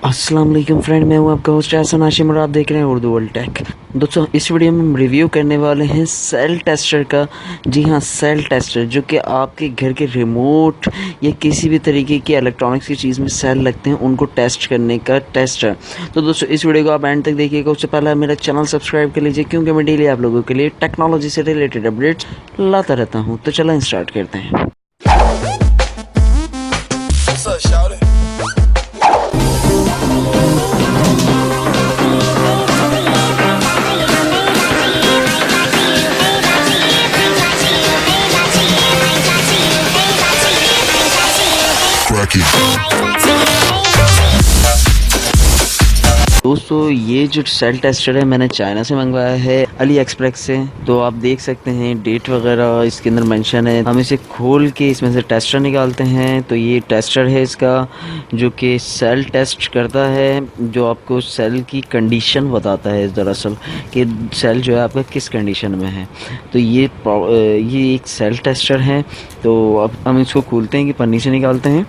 अस्सलाम वालेकुम फ्रेंड, मैं हूं आपका होस्ट एहसन हाशिम और आप देख रहे हैं उर्दू वर्ल्ड टेक। दोस्तों, इस वीडियो में हम रिव्यू करने वाले हैं सेल टेस्टर का। जी हां, सेल टेस्टर जो कि आपके घर के रिमोट या किसी भी तरीके की इलेक्ट्रॉनिक्स की चीज़ में सेल लगते हैं उनको टेस्ट करने का टेस्टर। तो दोस्तों, इस वीडियो को आप एंड तक देखिएगा। उससे पहले मेरा चैनल सब्सक्राइब कर लीजिए, क्योंकि मैं डेली आप लोगों के लिए टेक्नोलॉजी से रिलेटेड अपडेट्स लाता रहता हूँ। तो चलो स्टार्ट करते हैं। दोस्तों, ये जो सेल टेस्टर है मैंने चाइना से मंगवाया है, अली एक्सप्रेस से। तो आप देख सकते हैं डेट वगैरह इसके अंदर मेंशन है। हम इसे खोल के इसमें से टेस्टर निकालते हैं। तो ये टेस्टर है इसका, जो कि सेल टेस्ट करता है, जो आपको सेल की कंडीशन बताता है दरअसल कि सेल जो है आपका किस कंडीशन में है। तो ये एक सेल टेस्टर है। तो अब हम इसको खोलते हैं कि पन्नी से निकालते हैं।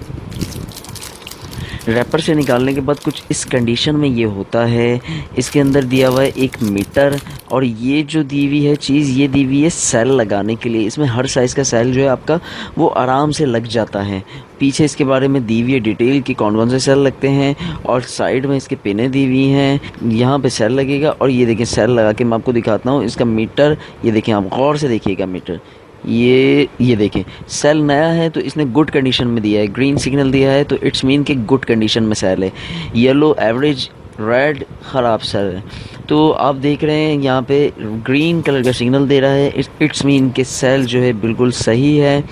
रैपर से निकालने के बाद कुछ इस कंडीशन में ये होता है। इसके अंदर दिया हुआ है एक मीटर, और ये जो दी हुई है चीज़, ये दी हुई है सेल लगाने के लिए। इसमें हर साइज़ का सेल जो है आपका वो आराम से लग जाता है। पीछे इसके बारे में दी हुई है डिटेल कि कौन कौन से सेल लगते हैं, और साइड में इसके पिनें दी हुई हैं। यहाँ पे सेल लगेगा, और ये देखिए सेल लगा के मैं आपको दिखाता हूँ। इसका मीटर ये देखिए, आप गौर से देखिएगा मीटर। ये देखें, सेल नया है तो इसने गुड कंडीशन में दिया है। ग्रीन सिग्नल दिया है तो इट्स मीन कि गुड कंडीशन में सेल है। येलो एवरेज, रेड ख़राब सेल है। तो आप देख रहे हैं यहाँ पे ग्रीन कलर का सिग्नल दे रहा है, इट्स मीन कि सेल जो है बिल्कुल सही है।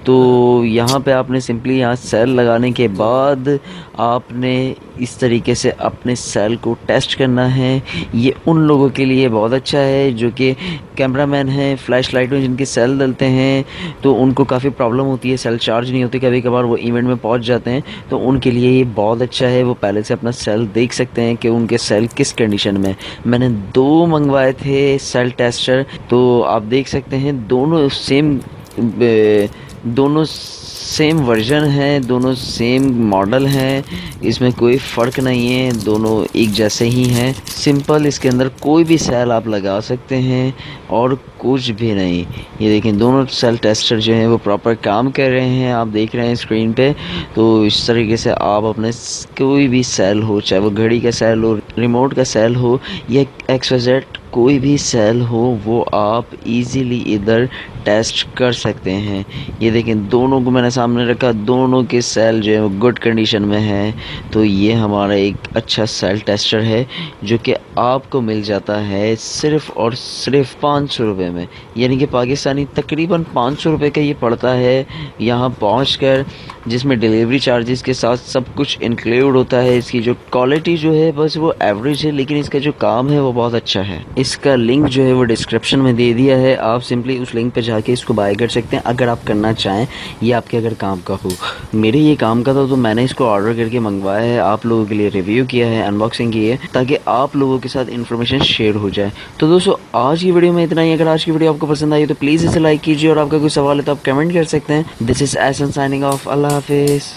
तो यहाँ पे आपने सिंपली यहाँ सेल लगाने के बाद आपने इस तरीके से अपने सेल को टेस्ट करना है। ये उन लोगों के लिए बहुत अच्छा है जो कि कैमरामैन हैं, फ्लैश लाइट में जिनके सेल डलते हैं, तो उनको काफ़ी प्रॉब्लम होती है, सेल चार्ज नहीं होती। कभी कभार वो इवेंट में पहुंच जाते हैं, तो उनके लिए ये बहुत अच्छा है। वो पहले से अपना सेल देख सकते हैं कि उनके सेल किस कंडीशन में। मैंने 2 मंगवाए थे सेल टेस्टर, तो आप देख सकते हैं दोनों सेम वर्जन है, दोनों सेम मॉडल हैं। इसमें कोई फ़र्क नहीं है, दोनों एक जैसे ही हैं। सिंपल इसके अंदर कोई भी सेल आप लगा सकते हैं और कुछ भी नहीं। ये देखें, दोनों सेल टेस्टर जो हैं वो प्रॉपर काम कर रहे हैं, आप देख रहे हैं स्क्रीन पे। तो इस तरीके से आप अपने कोई भी सेल हो, चाहे वो घड़ी का सेल हो, रिमोट का सेल हो या XYZ कोई भी सेल हो, वो आप इजीली इधर टेस्ट कर सकते हैं। ये देखें, दोनों को मैंने सामने रखा, दोनों के सेल जो है वो गुड कंडीशन में है। तो ये हमारा एक अच्छा सेल टेस्टर है जो कि आपको मिल जाता है सिर्फ़ और सिर्फ 500 रुपये में, यानी कि पाकिस्तानी तकरीबन 500 रुपये का ये पड़ता है यहाँ पहुँचकर, जिसमें डिलीवरी चार्जेस के साथ सब कुछ इंक्लूड होता है। इसकी जो क्वालिटी जो है बस वो एवरेज है, लेकिन इसका जो काम है वो बहुत अच्छा है। इसका लिंक जो है वो डिस्क्रिप्शन में दे दिया है, आप सिंपली उस लिंक पे जाके इसको बाय कर सकते हैं अगर आप करना चाहें। ये आपके अगर काम का हो। मेरे ये काम का था तो मैंने इसको ऑर्डर करके मंगवाया है, आप लोगों के लिए रिव्यू किया है, अनबॉक्सिंग की है, ताकि आप लोगों के साथ इन्फॉर्मेशन शेयर हो जाए। तो दोस्तों, आज की वीडियो में इतना ही। अगर आज की वीडियो आपको पसंद आई तो प्लीज़ इसे लाइक कीजिए, और आपका कोई सवाल है तो आप कमेंट कर सकते हैं। This is Ehsan signing off. अल्लाह हाफिज़।